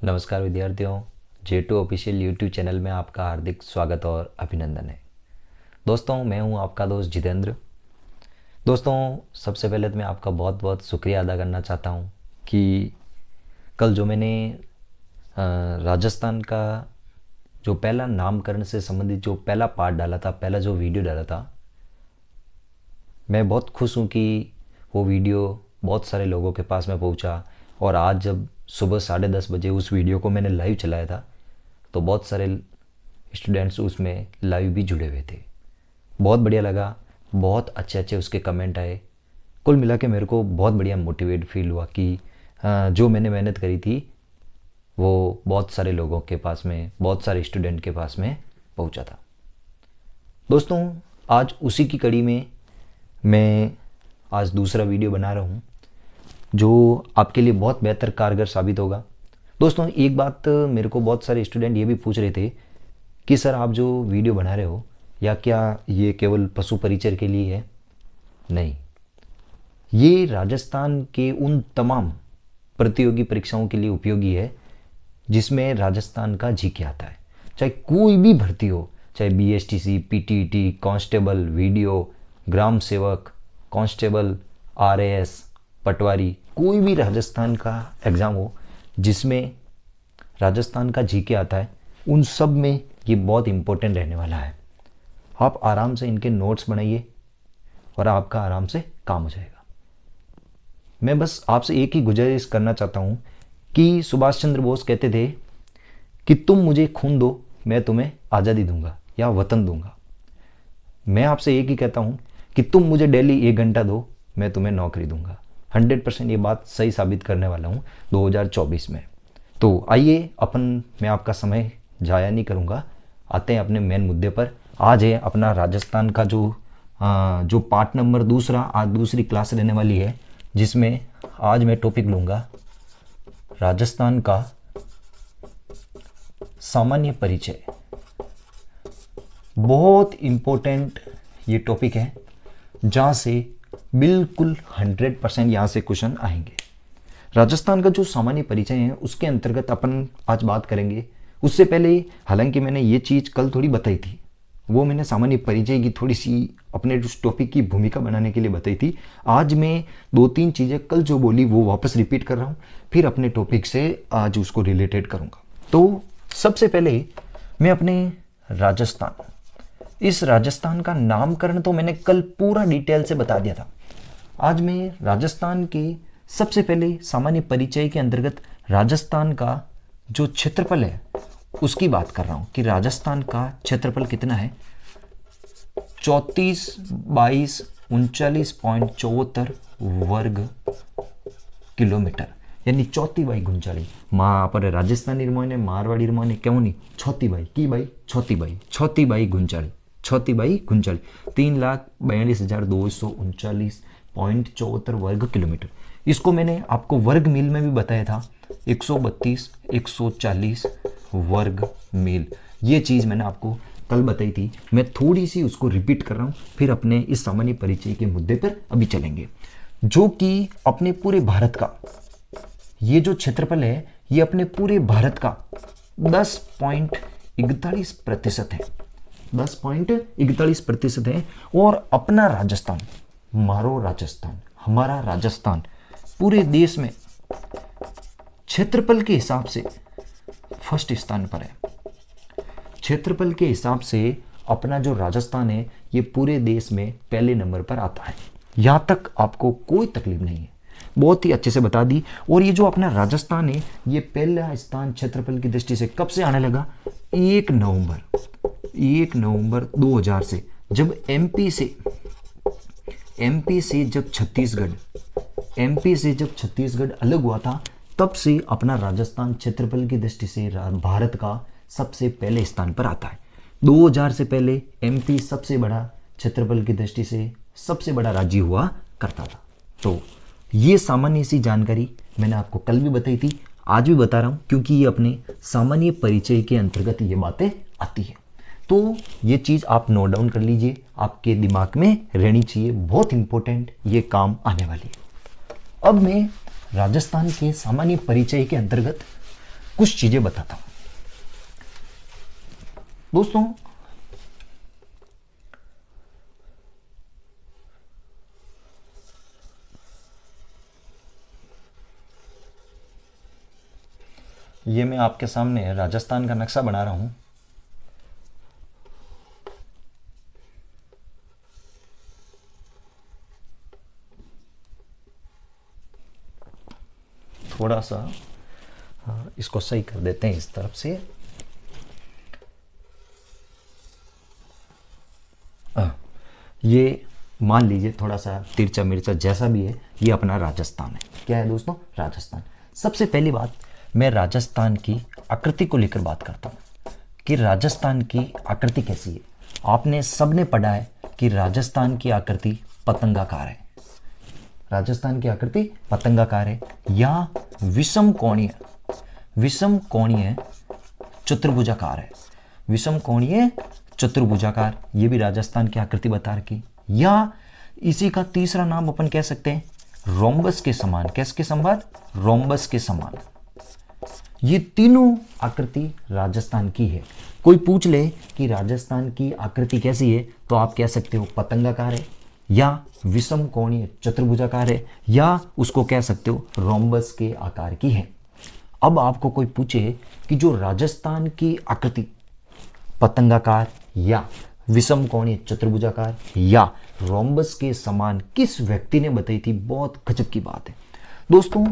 नमस्कार विद्यार्थियों, J2 official YouTube channel में आपका हार्दिक स्वागत और अभिनंदन है। दोस्तों, मैं हूं आपका दोस्त जितेंद्र। दोस्तों, सबसे पहले तो मैं आपका बहुत बहुत शुक्रिया अदा करना चाहता हूं कि कल जो मैंने राजस्थान का जो पहला नामकरण से संबंधित जो पहला पार्ट डाला था, पहला जो वीडियो डाला था, मैं बहुत खुश हूं कि वो वीडियो बहुत सारे लोगों के पास में पहुंचा। और आज जब सुबह 10:30 बजे उस वीडियो को मैंने लाइव चलाया था तो बहुत सारे स्टूडेंट्स उसमें लाइव भी जुड़े हुए थे। बहुत बढ़िया लगा, बहुत अच्छे अच्छे उसके कमेंट आए। कुल मिला के मेरे को बहुत बढ़िया मोटिवेट फील हुआ कि जो मैंने मेहनत करी थी वो बहुत सारे लोगों के पास में, बहुत सारे स्टूडेंट के पास में पहुंचा था। दोस्तों, आज उसी की कड़ी में मैं आज दूसरा वीडियो बना रहा हूँ जो आपके लिए बहुत बेहतर कारगर साबित होगा। दोस्तों, एक बात मेरे को बहुत सारे स्टूडेंट ये भी पूछ रहे थे कि सर, आप जो वीडियो बना रहे हो या क्या ये केवल पशु परिचय के लिए है? नहीं, ये राजस्थान के उन तमाम प्रतियोगी परीक्षाओं के लिए उपयोगी है जिसमें राजस्थान का जीके आता है। चाहे कोई भी भर्ती हो, चाहे बीएसटीसी, पीटीटी, कांस्टेबल, वीडियो, ग्राम सेवक, कांस्टेबल, आरएएस, पटवारी, कोई भी राजस्थान का एग्ज़ाम हो जिसमें राजस्थान का जीके आता है, उन सब में ये बहुत इम्पोर्टेंट रहने वाला है। आप आराम से इनके नोट्स बनाइए और आपका आराम से काम हो जाएगा। मैं बस आपसे एक ही गुजारिश करना चाहता हूँ कि सुभाष चंद्र बोस कहते थे कि तुम मुझे खून दो, मैं तुम्हें आज़ादी दूंगा या वतन दूंगा। मैं आपसे एक ही कहता हूँ कि तुम मुझे डेली 1 घंटा दो, मैं तुम्हें नौकरी दूंगा। 100% ये बात सही साबित करने वाला हूँ 2024 में। तो आइए, मैं आपका समय जाया नहीं करूँगा, आते हैं अपने मेन मुद्दे पर। आज है अपना राजस्थान का जो पार्ट नंबर दूसरा, आज दूसरी क्लास रहने वाली है, जिसमें आज मैं टॉपिक लूँगा राजस्थान का सामान्य परिचय। बहुत इम्पोर्टेंट ये टॉपिक है जहाँ से बिल्कुल 100% यहाँ से क्वेश्चन आएंगे। राजस्थान का जो सामान्य परिचय है उसके अंतर्गत अपन आज बात करेंगे। उससे पहले हालांकि मैंने ये चीज़ कल थोड़ी बताई थी, वो मैंने सामान्य परिचय की थोड़ी सी अपने उस टॉपिक की भूमिका बनाने के लिए बताई थी। आज मैं 2-3 चीज़ें कल जो बोली वो वापस रिपीट कर रहा हूँ, फिर अपने टॉपिक से आज उसको रिलेटेड करूँगा। तो सबसे पहले मैं अपने इस राजस्थान का नामकरण तो मैंने कल पूरा डिटेल से बता दिया था। आज मैं राजस्थान के सबसे पहले सामान्य परिचय के अंतर्गत राजस्थान का जो क्षेत्रफल है उसकी बात कर रहा हूं कि राजस्थान का क्षेत्रफल कितना है। 34/39.74 वर्ग किलोमीटर, यानी 34/39। माँ पर राजस्थानी रमोने, मारवाड़ी रमोने क्यों नहीं 34/39 3,42,239.74 वर्ग किलोमीटर। इसको मैंने आपको वर्ग मील में भी बताया था, 132-140 वर्ग मील। ये चीज़ मैंने आपको कल बताई थी, मैं थोड़ी सी उसको रिपीट कर रहा हूँ। फिर अपने इस सामान्य परिचय के मुद्दे पर अभी चलेंगे, जो कि अपने पूरे भारत का ये जो क्षेत्रफल है, ये अपने पूरे भारत का 10.41% है। 10.41% है। और अपना राजस्थान, हमारा राजस्थान पूरे देश में क्षेत्रफल के हिसाब से फर्स्ट स्थान पर है। क्षेत्रफल के हिसाब से अपना जो राजस्थान है ये पूरे देश में पहले नंबर पर आता है। यहां तक आपको कोई तकलीफ नहीं है, बहुत ही अच्छे से बता दी। और ये जो अपना राजस्थान है ये पहला स्थान क्षेत्रफल की दृष्टि से कब से आने लगा? 1 नवंबर 2000 से, जब एमपी से जब छत्तीसगढ़ अलग हुआ था, तब से अपना राजस्थान क्षेत्रफल की दृष्टि से भारत का सबसे पहले स्थान पर आता है। 2000 से पहले एमपी सबसे बड़ा क्षेत्रफल की दृष्टि से सबसे बड़ा राज्य हुआ करता था। तो ये सामान्य सी जानकारी मैंने आपको कल भी बताई थी, आज भी बता रहा हूं, क्योंकि ये अपने सामान्य परिचय के अंतर्गत ये बातें आती है। तो ये चीज़ आप नोट डाउन कर लीजिए, आपके दिमाग में रहनी चाहिए, बहुत इंपॉर्टेंट ये काम आने वाली है। अब मैं राजस्थान के सामान्य परिचय के अंतर्गत कुछ चीजें बताता हूं दोस्तों। ये मैं आपके सामने राजस्थान का नक्शा बना रहा हूं। थोड़ा सा इसको सही कर देते हैं इस तरफ से। ये मान लीजिए थोड़ा सा तिरछा मिर्चा जैसा भी है, ये अपना राजस्थान है। क्या है दोस्तों? राजस्थान। सबसे पहली बात, मैं राजस्थान की आकृति को लेकर बात करता हूँ कि राजस्थान की आकृति कैसी है। आपने सबने पढ़ा है कि राजस्थान की आकृति पतंगाकार है। राजस्थान की आकृति पतंगाकार है या विषम कोणीय चतुर्भुजाकार है। विषम कोणीय चतुर्भुजाकार, ये भी राजस्थान की आकृति बता रखी। या इसी का तीसरा नाम अपन कह सकते हैं रोम्बस के समान। किसके समान? रोम्बस के समान। ये तीनों आकृति राजस्थान की है। कोई पूछ ले कि राजस्थान की आकृति कैसी है, तो आप कह सकते हो पतंगाकार है या विषम कोणीय चतुर्भुजाकार है या उसको कह सकते हो रोम्बस के आकार की है। अब आपको कोई पूछे कि जो राजस्थान की आकृति पतंगाकार या विषम कोणीय चतुर्भुजाकार या रोम्बस के समान किस व्यक्ति ने बताई थी, बहुत गजब की बात है दोस्तों।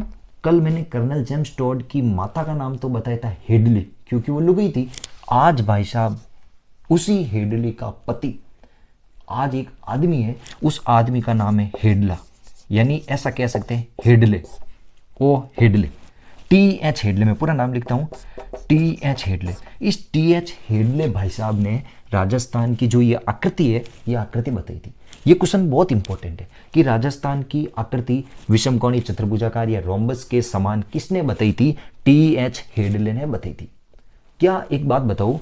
कल मैंने कर्नल जेम्स टॉड की माता का नाम तो बताया था हेडली, क्योंकि वो लुगाई थी। आज भाई साहब उसी हेडली का पति आज एक आदमी है, उस आदमी का नाम है हेडला, यानी ऐसा कह सकते हैं हेडले। ओ हेडले, TH हेडले, मैं पूरा नाम लिखता हूं TH हेडले। इस TH हेडले भाई साहब ने राजस्थान की जो ये आकृति है, ये आकृति बताई थी। ये क्वेश्चन बहुत इंपॉर्टेंट है कि राजस्थान की आकृति विषमकोणीय चतुर्भुजाकार या रोम्बस के समान किसने बताई थी? TH हेडले ने बताई थी। क्या एक बात बताओ,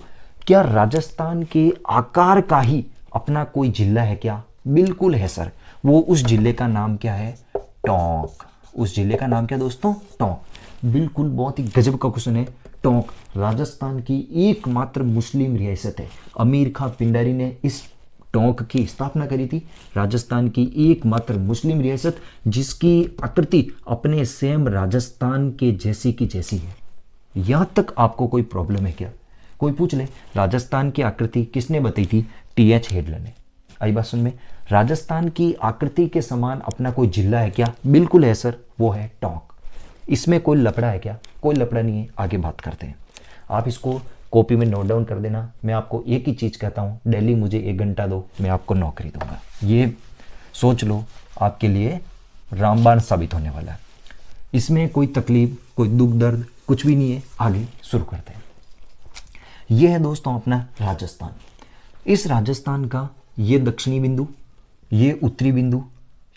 क्या राजस्थान के आकार का ही अपना कोई जिला है क्या? बिल्कुल है सर। वो उस जिले का नाम क्या है? टोंक। उस जिले का नाम क्या दोस्तों? टोंक। बिल्कुल, बहुत ही गजब का क्वेश्चन है। टोंक राजस्थान की एकमात्र मुस्लिम रियासत है। अमीर खां पिंडारी ने इस टोंक की स्थापना करी थी। राजस्थान की एकमात्र मुस्लिम रियासत जिसकी आकृति अपने सेम राजस्थान के जैसी की जैसी है। यहां तक आपको कोई प्रॉब्लम है क्या? कोई पूछ ले राजस्थान की आकृति किसने बताई थी? TH हेडले ने। आई बात सुन में, राजस्थान की आकृति के समान अपना कोई जिला है क्या? बिल्कुल है सर, वो है टोंक। इसमें कोई लफड़ा है क्या? कोई लफड़ा नहीं है। आगे बात करते हैं। आप इसको कॉपी में नोट डाउन कर देना। मैं आपको एक ही चीज कहता हूं, डेली मुझे 1 घंटा दो, मैं आपको नौकरी दूंगा। ये सोच लो, आपके लिए रामबाण साबित होने वाला है। इसमें कोई तकलीफ, कोई दुख दर्द कुछ भी नहीं है। आगे शुरू करते हैं। यह है दोस्तों अपना राजस्थान। इस राजस्थान का ये दक्षिणी बिंदु, ये उत्तरी बिंदु,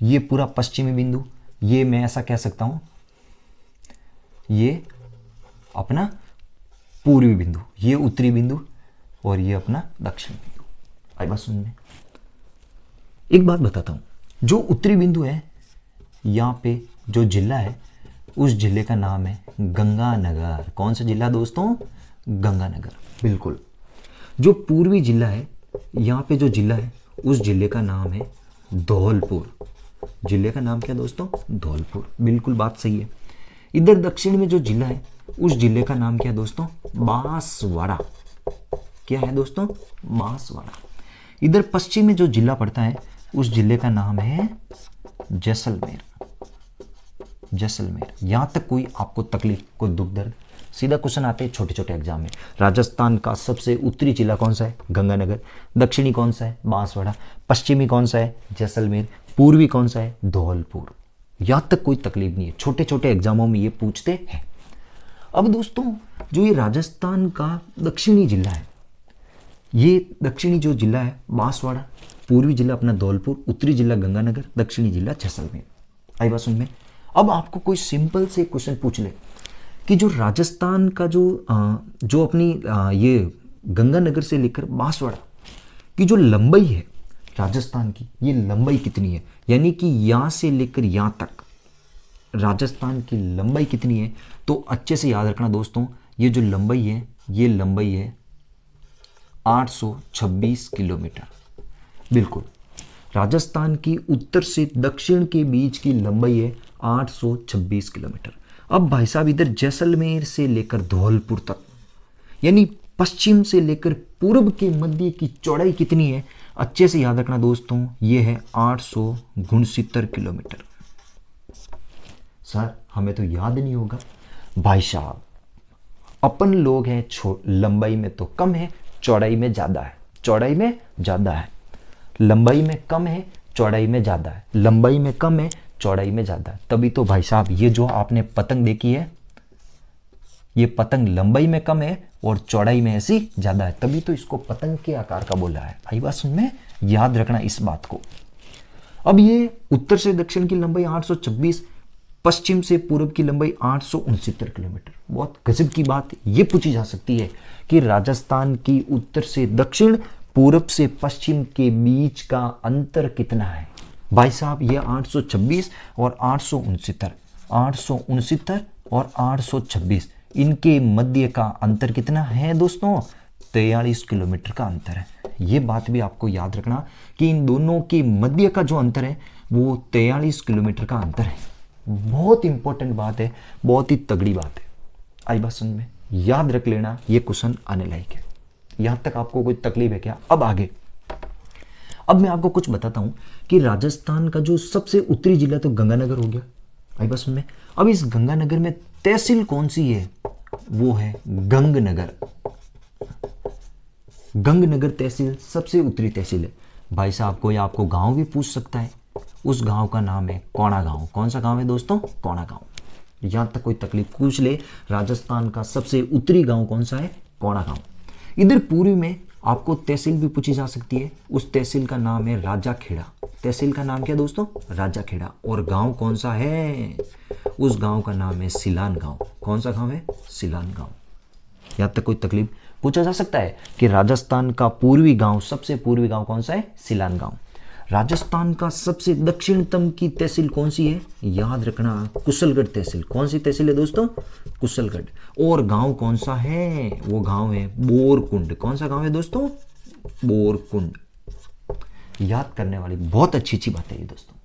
ये पूरा पश्चिमी बिंदु, ये मैं ऐसा कह सकता हूं ये अपना पूर्वी बिंदु, ये उत्तरी बिंदु और ये अपना दक्षिणी बिंदु। आई बात सुनने, एक बात बताता हूं। जो उत्तरी बिंदु है, यहां पे जो जिला है, उस जिले का नाम है गंगानगर। कौन सा जिला दोस्तों? गंगानगर। बिल्कुल। जो पूर्वी जिला है, यहां पे जो जिला है, उस जिले का नाम है धौलपुर। जिले का नाम क्या दोस्तों? धौलपुर। बिल्कुल बात सही है। इधर दक्षिण में जो जिला है, उस जिले का नाम क्या है दोस्तों? बांसवाड़ा। क्या है दोस्तों? बांसवाड़ा। इधर पश्चिम में जो जिला पड़ता है, उस जिले का नाम है जैसलमेर। जैसलमेर। यहां तक कोई आपको तकलीफ, कोई दुख दर्द? सीधा क्वेश्चन आते हैं छोटे छोटे एग्जाम में। राजस्थान का सबसे उत्तरी जिला कौन सा है? गंगानगर। दक्षिणी कौन सा है? बांसवाड़ा। पश्चिमी कौन सा है? जैसलमेर। पूर्वी कौन सा है? धौलपुर। यहां तक कोई तकलीफ नहीं है। छोटे छोटे एग्जामों में ये पूछते हैं। अब दोस्तों, जो ये राजस्थान का दक्षिणी जिला है, ये दक्षिणी जो जिला है बांसवाड़ा, पूर्वी जिला अपना धौलपुर, उत्तरी जिला गंगानगर, दक्षिणी जिला जैसलमेर। आई बात सुन में। अब आपको कोई सिंपल से क्वेश्चन पूछ ले कि जो राजस्थान का जो अपनी ये गंगानगर से लेकर बांसवाड़ा की जो लंबाई है राजस्थान की, ये लंबाई कितनी है? यानी कि यहां से लेकर यहां तक राजस्थान की लंबाई कितनी है? तो अच्छे से याद रखना दोस्तों, ये जो लंबाई है, ये लंबाई है 826 किलोमीटर। बिल्कुल, राजस्थान की उत्तर से दक्षिण के बीच की लंबाई है 826 किलोमीटर। अब भाई साहब इधर जैसलमेर से लेकर धौलपुर तक, यानी पश्चिम से लेकर पूर्व के मध्य की चौड़ाई कितनी है, अच्छे से याद रखना दोस्तों, ये है 869 किलोमीटर। सर हमें तो याद नहीं होगा। भाई साहब अपन लोग हैं लंबाई में तो कम है, चौड़ाई में ज़्यादा है। चौड़ाई में ज़्यादा है, लंबाई में कम है, चौड़ाई में ज़्यादा है। लंबाई में कम है, चौड़ाई में ज़्यादा है। तभी तो भाई साहब ये जो आपने पतंग देखी है, ये पतंग लंबाई में कम है और चौड़ाई में ऐसी ज़्यादा है, तभी तो इसको पतंग के आकार का बोला है। आई बात सुन में, याद रखना इस बात को। अब ये उत्तर से दक्षिण की लंबाई 826, पश्चिम से पूर्व की लंबाई 869 किलोमीटर। बहुत गजब की बात ये पूछी जा सकती है कि राजस्थान की उत्तर से दक्षिण, पूरब से पश्चिम के बीच का अंतर कितना है। भाई साहब ये 826 और 869, 869 और 826, इनके मध्य का अंतर कितना है दोस्तों, 43 किलोमीटर का अंतर है। ये बात भी आपको याद रखना कि इन दोनों के मध्य का जो अंतर है वो 43 किलोमीटर का अंतर है। बहुत इंपॉर्टेंट बात है, बहुत ही तगड़ी बात है। आई बात सुन में, याद रख लेना, ये क्वेश्चन आने लायक है। यहां तक आपको कोई तकलीफ है क्या? अब आगे, अब मैं आपको कुछ बताता हूं कि राजस्थान का जो सबसे उत्तरी जिला तो गंगानगर हो गया। आई बात सुन में, अब इस गंगानगर में तहसील कौन सी है, वो है गंगनगर। गंगनगर तहसील सबसे उत्तरी तहसील है। भाई साहब कोई आपको गांव भी पूछ सकता है, उस गांव का नाम है कोणा गांव। कौन सा गांव है दोस्तों? कोणा गांव। यहां तक कोई तकलीफ पूछ ले, राजस्थान का सबसे उत्तरी गांव कौन सा है? कोणा गांव। इधर पूर्व में आपको तहसील भी पूछी जा सकती है, उस तहसील का नाम है राजाखेड़ा। तहसील का नाम क्या दोस्तों? राजाखेड़ा। और गांव कौन सा है? उस गांव का नाम है सिलान गांव। कौन सा गांव है? सिलान गांव। यहां तक कोई तकलीफ पूछा जा सकता है कि राजस्थान का पूर्वी गांव, सबसे पूर्वी गांव कौन सा है? सिलान गांव। राजस्थान का सबसे दक्षिणतम की तहसील कौन सी है? याद रखना, कुशलगढ़ तहसील। कौन सी तहसील है दोस्तों? कुशलगढ़। और गांव कौन सा है? वो गांव है बोरकुंड। कौन सा गांव है दोस्तों? बोरकुंड। याद करने वाली बहुत अच्छी बात है ये दोस्तों।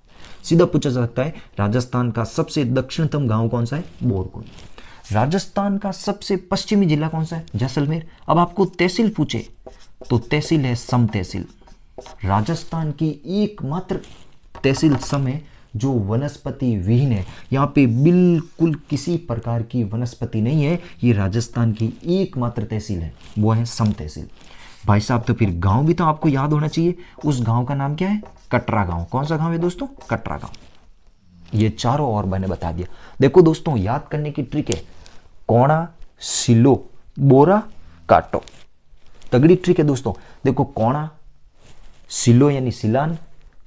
सीधा पूछा जा सकता है राजस्थान का सबसे दक्षिणतम गांव कौन सा है? बोरकुंड। राजस्थान का सबसे पश्चिमी जिला कौन सा है? जैसलमेर। अब आपको तहसील पूछे तो तहसील है सम तहसील। राजस्थान की एकमात्र तहसील सम है जो वनस्पति विहीन है। यहाँ पे बिल्कुल किसी प्रकार की वनस्पति नहीं है। ये राजस्थान की एकमात्र तहसील है, वो है सम तहसील। भाई साहब तो फिर गांव भी तो आपको याद होना चाहिए। उस गांव का नाम क्या है? कटरा गांव। कौन सा गांव है दोस्तों? कटरा गांव। ये चारों और मैंने बता दिया। देखो दोस्तों, याद करने की ट्रिक है, कोणा, सिलो, बोरा, काटो। तगड़ी ट्रिक है दोस्तों। देखो, कोणा, सिलो यानी सिलान,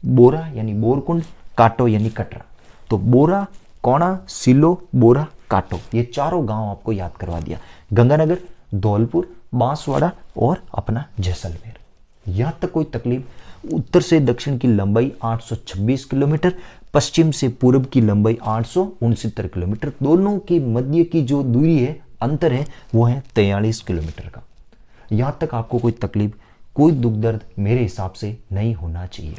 बोरा यानी बोरकुंड, काटो यानी कटरा। तो बोरा, कोणा, सिलो, बोरा, काटो, ये चारों गांव आपको याद करवा दिया। गंगानगर, धौलपुर, बांसवाड़ा और अपना जैसलमेर। यहां तक कोई तकलीफ? उत्तर से दक्षिण की लंबाई 826 किलोमीटर, पश्चिम से पूर्व की लंबाई 869 किलोमीटर। दोनों के मध्य की जो दूरी है, अंतर है, वो है 43 किलोमीटर का। यहां तक आपको कोई तकलीफ, कोई दुख दर्द मेरे हिसाब से नहीं होना चाहिए।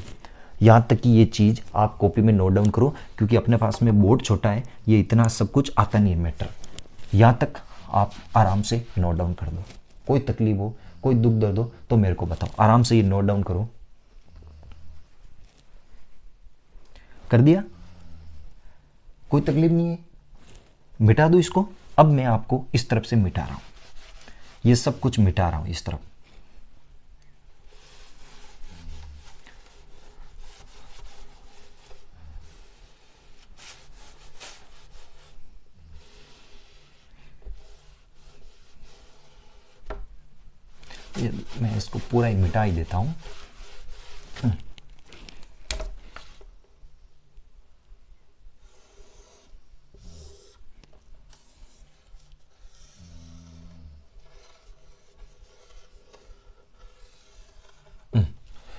यहां तक कि ये चीज आप कॉपी में नोट डाउन करो, क्योंकि अपने पास में बोर्ड छोटा है, ये इतना सब कुछ आता नहीं है मैटर। यहां तक आप आराम से नोट डाउन कर दो। कोई तकलीफ हो, कोई दुख दर्द हो तो मेरे को बताओ। आराम से ये नोट डाउन करो। कर दिया? कोई तकलीफ नहीं है? मिटा दो इसको। अब मैं आपको इस तरफ से मिटा रहा हूं, ये सब कुछ मिटा रहा हूं इस तरफ। मैं इसको पूरा ही मिटा ही देता हूं।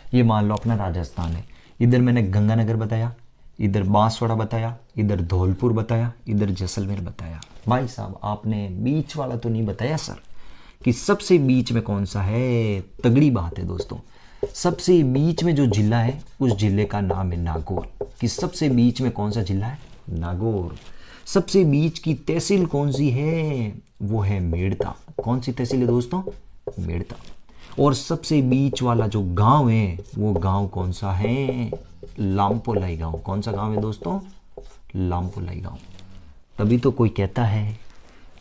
ये मान लो अपना राजस्थान है। इधर मैंने गंगानगर बताया, इधर बांसवाड़ा बताया, इधर धौलपुर बताया, इधर जैसलमेर बताया। भाई साहब आपने बीच वाला तो नहीं बताया सर, कि सबसे बीच में कौन सा है। तगड़ी बात है दोस्तों, सबसे बीच में जो जिला है उस जिले का नाम है नागौर। कि सबसे बीच में कौन सा जिला है? नागौर। सबसे बीच की तहसील कौन सी है? वो है मेड़ता। कौन सी तहसील है दोस्तों? मेड़ता। और सबसे बीच वाला जो गांव है वो गांव कौन सा है? लामपोलाई गांव। कौन सा गांव है दोस्तों? लामपोलाई गांव। तभी तो कोई कहता है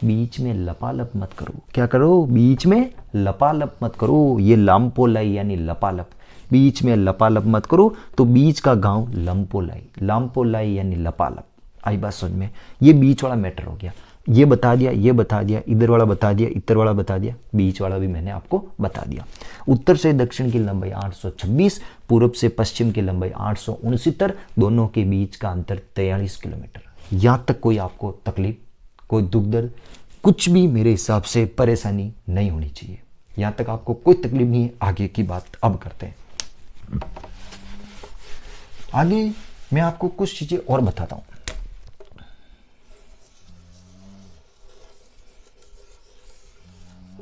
बीच में लपालप मत करो। क्या करो? बीच में लपालप मत करो। ये लामपोलाई यानी लपालप, बीच में लपालप मत करो। तो बीच का गांव लंपोलाई, लामपोलाई यानी लपालप। आई बात समझ में? ये बीच वाला मैटर हो गया। ये बता दिया, ये बता दिया, इधर वाला बता दिया, इधर वाला बता दिया, बीच वाला भी मैंने आपको बता दिया। उत्तर से दक्षिण की लंबाई 826, पूर्व से पश्चिम की लंबाई 869, दोनों के बीच का अंतर 43 किलोमीटर। यहाँ तक कोई आपको तकलीफ, कोई दुख दर्द, कुछ भी मेरे हिसाब से परेशानी नहीं होनी चाहिए। यहाँ तक आपको कोई तकलीफ नहीं है। आगे की बात अब करते हैं। आगे मैं आपको कुछ चीजें और बताता हूं।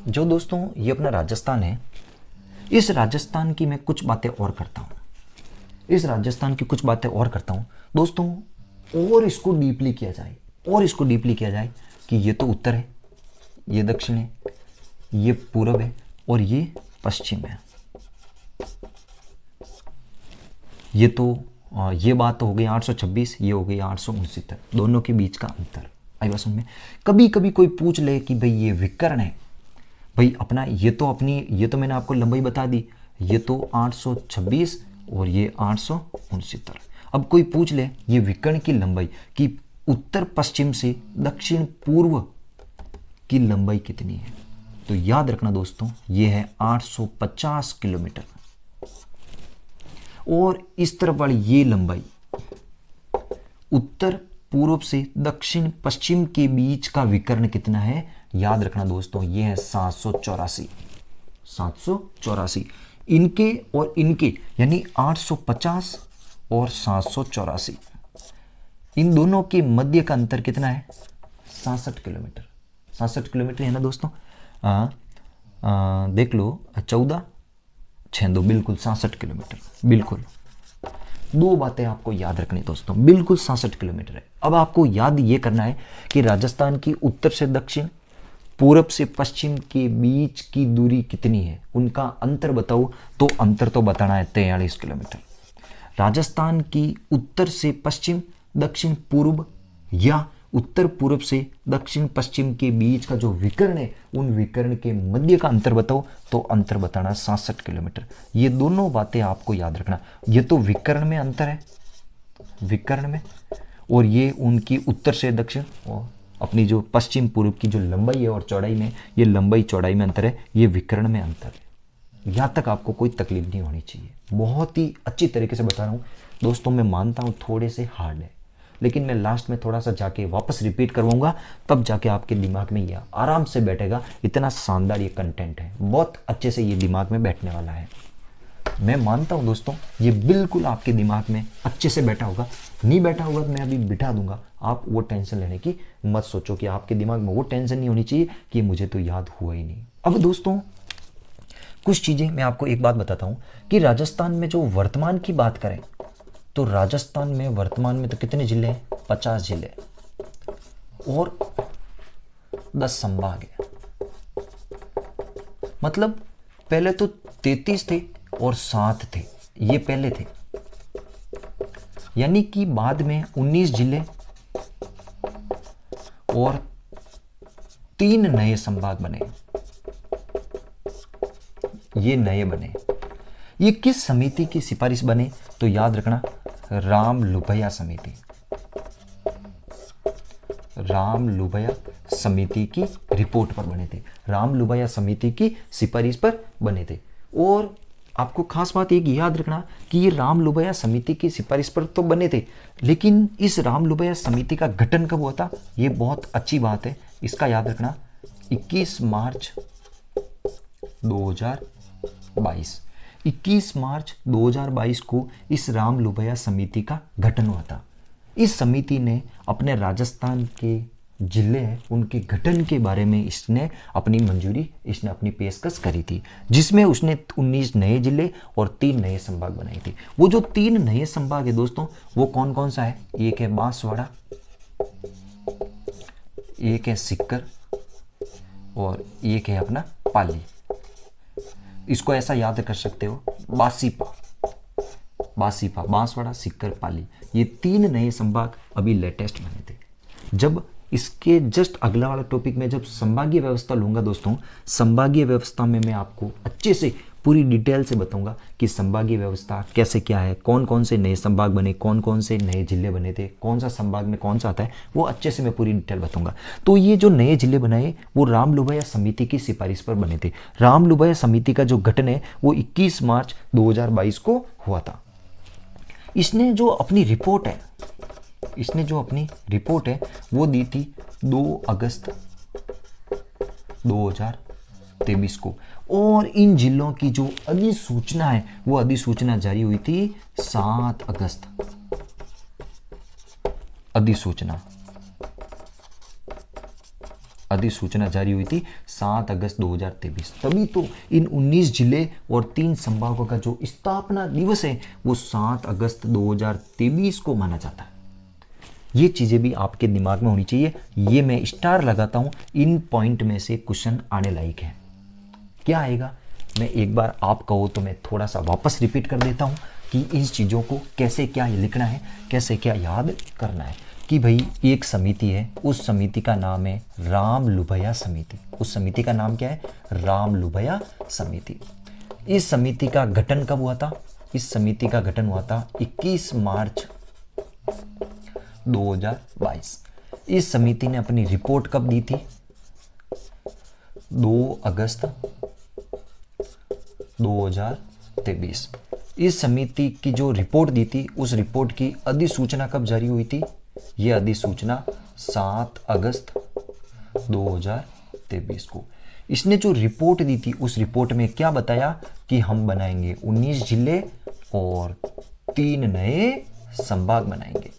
जो दोस्तों ये अपना राजस्थान है, इस राजस्थान की मैं कुछ बातें और करता हूं, इस राजस्थान की कुछ बातें और करता हूं दोस्तों। और इसको डीपली किया जाए, और इसको डीपली किया जाए कि ये तो उत्तर है, ये दक्षिण है, ये पूर्व है और ये पश्चिम है। ये तो ये बात तो हो गई 826, ये हो गई 869, दोनों के बीच का अंतर। आई बात समझ में? कभी कभी कोई पूछ ले कि भाई ये विकर्ण है, भाई अपना ये तो मैंने आपको लंबाई बता दी, ये तो 826 और ये 869। अब कोई पूछ ले ये विकर्ण की लंबाई कि उत्तर पश्चिम से दक्षिण पूर्व की लंबाई कितनी है, तो याद रखना दोस्तों ये है 850 किलोमीटर। और इस तरफ वाली ये लंबाई उत्तर पूर्व से दक्षिण पश्चिम के बीच का विकर्ण कितना है? याद रखना दोस्तों ये है 784। 784 इनके और इनके यानी 850 और 784, इन दोनों के मध्य का अंतर कितना है? 67 किलोमीटर। 67 किलोमीटर है ना दोस्तों? देख लो 14 6 2 बिल्कुल 67 किलोमीटर। बिल्कुल दो बातें आपको याद रखनी दोस्तों, बिल्कुल 67 किलोमीटर है। अब आपको याद ये करना है कि राजस्थान की उत्तर से दक्षिण, पूरब से पश्चिम के बीच की दूरी कितनी है, उनका अंतर बताओ। तो अंतर तो बताना है 43 किलोमीटर। राजस्थान की उत्तर से पश्चिम, दक्षिण पूर्व या उत्तर पूर्व से दक्षिण पश्चिम के बीच का जो विकर्ण है, उन विकर्ण के मध्य का अंतर बताओ। तो अंतर बताना 67 किलोमीटर। ये दोनों बातें आपको याद रखना। ये तो विकर्ण में अंतर है, विकर्ण में, और ये उनकी उत्तर से दक्षिण और अपनी जो पश्चिम पूर्व की जो लंबाई है और चौड़ाई में, ये लंबाई चौड़ाई में अंतर है, ये विकर्ण में अंतर है। यहाँ तक आपको कोई तकलीफ नहीं होनी चाहिए। बहुत ही अच्छी तरीके से बता रहा हूँ दोस्तों। मैं मानता हूँ थोड़े से हार्ड है, लेकिन मैं लास्ट में थोड़ा सा जाके वापस रिपीट करवाऊंगा, तब जाके आपके दिमाग में ये आराम से बैठेगा। इतना शानदार ये कंटेंट है, बहुत अच्छे से ये दिमाग में बैठने वाला है। मैं मानता हूं दोस्तों ये बिल्कुल आपके दिमाग में अच्छे से बैठा होगा। नहीं बैठा होगा तो मैं अभी बिठा दूंगा, आप वो टेंशन लेने की मत सोचो कि आपके दिमाग में वो टेंशन नहीं होनी चाहिए कि मुझे तो याद हुआ ही नहीं। अब दोस्तों कुछ चीजें मैं आपको एक बात बताता हूं कि राजस्थान में जो वर्तमान की बात करें तो राजस्थान में वर्तमान में तो कितने जिले हैं? 50 जिले और 10 संभाग है। मतलब पहले तो 33 थे और 7 थे, ये पहले थे। यानी कि बाद में 19 जिले और 3 नए संभाग बने, ये नए बने। ये किस समिति की सिफारिश बने? तो याद रखना राम लुभया समिति, राम लुभया समिति की रिपोर्ट पर बने थे, राम लुभया समिति की सिफारिश पर बने थे। और आपको खास बात एक याद रखना कि ये राम लुभया समिति की सिफारिश पर तो बने थे, लेकिन इस राम लुभया समिति का गठन कब हुआ था? ये बहुत अच्छी बात है, इसका याद रखना 21 मार्च 2022। 21 मार्च 2022 को इस राम लुभया समिति का गठन हुआ था। इस समिति ने अपने राजस्थान के जिले हैं उनके गठन के बारे में इसने अपनी मंजूरी, इसने अपनी पेशकश करी थी, जिसमें उसने 19 नए जिले और 3 नए संभाग बनाए थे। वो जो 3 नए संभाग है दोस्तों, वो कौन कौन सा है? एक है बांसवाड़ा, एक है सीकर और एक है अपना पाली। इसको ऐसा याद कर सकते हो, बासीपा, बासीपा, बांसवाड़ा, सीकर, पाली, ये 3 नए संभाग अभी लेटेस्ट बने थे। जब इसके जस्ट अगला वाला टॉपिक में जब संभागीय व्यवस्था लूंगा दोस्तों, संभागीय व्यवस्था में मैं आपको अच्छे से पूरी डिटेल से बताऊंगा कि संभागीय व्यवस्था कैसे क्या है, कौन कौन से नए संभाग बने, कौन कौन से नए जिले बने थे, कौन सा संभाग में कौन सा आता है, वो अच्छे से मैं पूरी डिटेल बताऊंगा। तो ये जो नए जिले बनाए वो रामलुभाया समिति की सिफारिश पर बने थे। रामलुभाया समिति का जो गठन है वो 21 मार्च 2022 को हुआ था। इसने जो अपनी रिपोर्ट है, वो दी थी 2 अगस्त 2023 को, और इन जिलों की जो अधिसूचना है वो अधिसूचना जारी हुई थी 7 अगस्त। अधिसूचना जारी हुई थी 7 अगस्त 2023। तभी तो इन 19 जिले और 3 संभागों का जो स्थापना दिवस है वो 7 अगस्त 2023 को माना जाता है। ये चीज़ें भी आपके दिमाग में होनी चाहिए। ये मैं स्टार लगाता हूँ, इन पॉइंट में से क्वेश्चन आने लायक है। क्या आएगा, मैं एक बार आप कहो तो मैं थोड़ा सा वापस रिपीट कर देता हूँ कि इन चीज़ों को कैसे क्या लिखना है, कैसे क्या याद करना है। कि भाई एक समिति है, उस समिति का नाम है रामलुभाया समिति। उस समिति का नाम क्या है? रामलुभाया समिति। इस समिति का गठन कब हुआ था? इस समिति का गठन हुआ था 21 मार्च 2022। इस समिति ने अपनी रिपोर्ट कब दी थी? 2 अगस्त 2023। इस समिति की जो रिपोर्ट दी थी, उस रिपोर्ट की अधिसूचना कब जारी हुई थी? यह अधिसूचना 7 अगस्त 2023 को। इसने जो रिपोर्ट दी थी, उस रिपोर्ट में क्या बताया कि हम बनाएंगे 19 जिले और 3 नए संभाग बनाएंगे।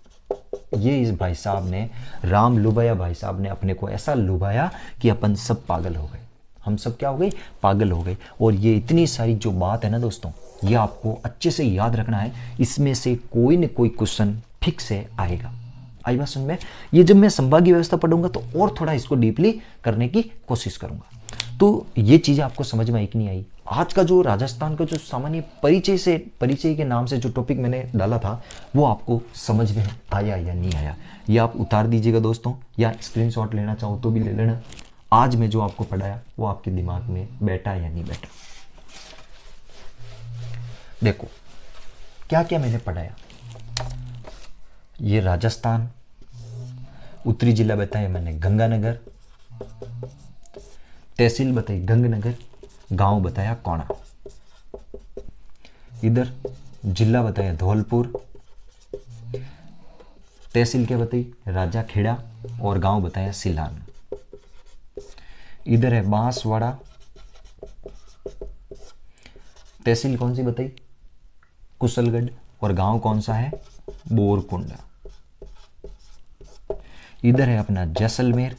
ये इस भाई साहब ने, रामलुभाया भाई साहब ने अपने को ऐसा लुभाया कि अपन सब पागल हो गए। हम सब क्या हो गए? पागल हो गए। और ये इतनी सारी जो बात है ना दोस्तों, ये आपको अच्छे से याद रखना है। इसमें से कोई न कोई क्वेश्चन फिक्स है आएगा। आई बात समझ में? ये जब मैं संभागीय व्यवस्था पढ़ूंगा तो और थोड़ा इसको डीपली करने की कोशिश करूंगा। तो ये चीज़ें आपको समझ में आई कि नहीं आई? आज का जो राजस्थान का जो सामान्य परिचय के नाम से जो टॉपिक मैंने डाला था, वो आपको समझ में आया या नहीं आया, ये आप उतार दीजिएगा दोस्तों, या स्क्रीनशॉट लेना चाहो तो भी ले लेना। आज मैं जो आपको पढ़ाया वो आपके दिमाग में बैठा या नहीं बैठा। देखो क्या क्या मैंने पढ़ाया। ये राजस्थान, उत्तरी जिला बताया मैंने गंगानगर, तहसील बताई गंगनगर, गांव बताया कोणा, इधर जिला बताया धौलपुर, तहसील क्या बताई? राजा खेड़ा, और गांव बताया सिलान। इधर है बांसवाड़ा, तहसील कौन सी बताई? कुशलगढ़, और गांव कौन सा है? बोरकुंडा। इधर है अपना जैसलमेर,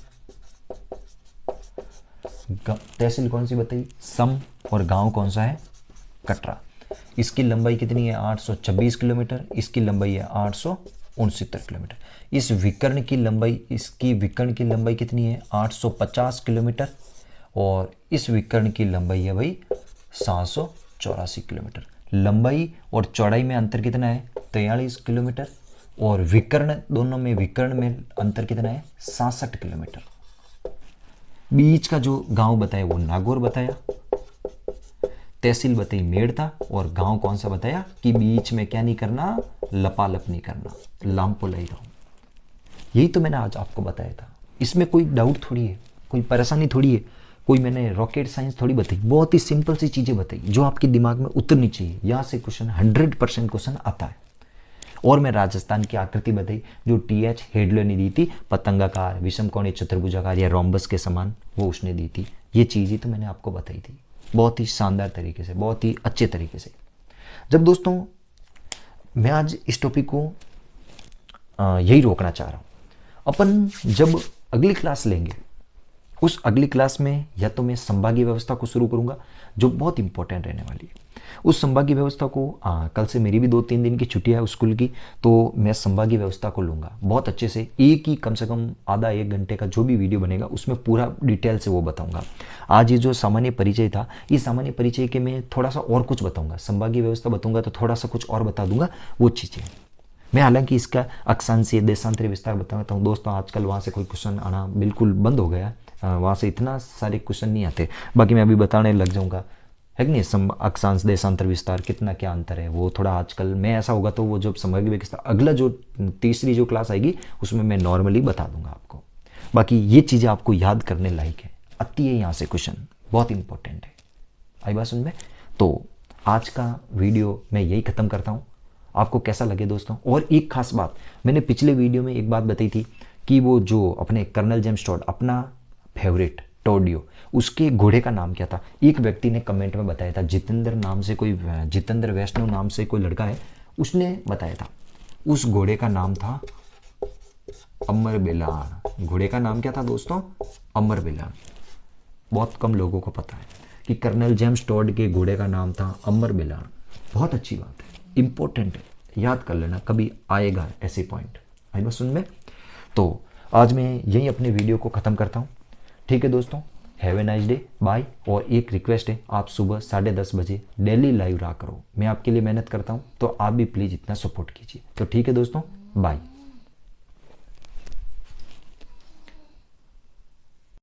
तहसील कौन सी बताई? सम, और गांव कौन सा है? कटरा। इसकी लंबाई कितनी है? 826 किलोमीटर। इसकी लंबाई है 869 किलोमीटर। इस विकर्ण की लंबाई कितनी है? 850 किलोमीटर। और इस विकर्ण की लंबाई है भाई 784 किलोमीटर। लंबाई और चौड़ाई में अंतर कितना है? 43 किलोमीटर। और विकर्ण, दोनों में विकर्ण में अंतर कितना है? 67 किलोमीटर। बीच का जो गांव बताया वो नागौर बताया, तहसील बताई मेड़ता, और गांव कौन सा बताया कि बीच में क्या नहीं करना? लपालप नहीं करना, लामपोलाई गांव। यही तो मैंने आज आपको बताया था। इसमें कोई डाउट थोड़ी है, कोई परेशानी थोड़ी है, कोई मैंने रॉकेट साइंस थोड़ी बताई। बहुत ही सिंपल सी चीजें बताई जो आपके दिमाग में उतरनी चाहिए। यहाँ से क्वेश्चन 100% क्वेश्चन आता है। और मैं राजस्थान की आकृति बताई जो TH हेडले ने दी थी, पतंगाकार, विषमकोणीय, चतुर्भुजाकार या रोम्बस के समान, वो उसने दी थी। ये चीज़ ही तो मैंने आपको बताई थी, बहुत ही शानदार तरीके से, बहुत ही अच्छे तरीके से। जब दोस्तों मैं आज इस टॉपिक को यही रोकना चाह रहा हूँ। अपन जब अगली क्लास लेंगे, उस अगली क्लास में या तो मैं संभागीय व्यवस्था को शुरू करूंगा जो बहुत इंपॉर्टेंट रहने वाली है। उस संभागीय व्यवस्था को कल से मेरी भी 2-3 दिन की छुट्टी है स्कूल की, तो मैं संभागीय व्यवस्था को लूँगा बहुत अच्छे से। एक ही कम से कम आधा 1 घंटे का जो भी वीडियो बनेगा उसमें पूरा डिटेल से वो बताऊंगा। आज ये जो सामान्य परिचय था, ये सामान्य परिचय के मैं थोड़ा सा और कुछ बताऊंगा, संभागीय व्यवस्था बताऊंगा तो थोड़ा सा कुछ और बता दूंगा वो चीज़ें। मैं हालांकि इसका अक्षांशीय देशांतरीय विस्तार बताता हूँ दोस्तों। आजकल वहाँ से कोई क्वेश्चन आना बिल्कुल बंद हो गया, वहाँ से इतना सारे क्वेश्चन नहीं आते। बाकी मैं अभी बताने लग जाऊँगा, है कि नहीं, अक्षांश देशांतर विस्तार कितना क्या अंतर है वो थोड़ा आजकल मैं ऐसा होगा तो वो जब संभागीय व्यवस्था अगला जो तीसरी जो क्लास आएगी उसमें मैं नॉर्मली बता दूंगा आपको। बाकी ये चीज़ें आपको याद करने लायक है, आती है यहाँ से क्वेश्चन, बहुत इंपॉर्टेंट है। आई बात समझ में? तो आज का वीडियो मैं यही ख़त्म करता हूँ। आपको कैसा लगे दोस्तों? और एक खास बात, मैंने पिछले वीडियो में एक बात बताई थी कि वो जो अपने कर्नल जेम्स टॉड, अपना फेवरेट टोडियो, उसके घोड़े का नाम क्या था? एक व्यक्ति ने कमेंट में बताया था, जितेंद्र नाम से कोई, जितेंद्र वैष्णव नाम से कोई लड़का है, उसने बताया था उस घोड़े का नाम था अमर बेलान। घोड़े का नाम क्या था दोस्तों? अमर बेलान। बहुत कम लोगों को पता है कि कर्नल जेम्स टॉड के घोड़े का नाम था अमर बेलान। बहुत अच्छी बात है, इंपॉर्टेंट है, याद कर लेना, कभी आएगा ऐसे पॉइंट। आई बात सुन में? तो आज मैं यही अपने वीडियो को ख़त्म करता हूँ। ठीक है दोस्तों, have a nice day, bye. और एक रिक्वेस्ट है, आप सुबह 10:30 बजे डेली लाइव रहा करो। मैं आपके लिए मेहनत करता हूँ, तो आप भी प्लीज़ इतना सपोर्ट कीजिए। तो ठीक है दोस्तों, बाय।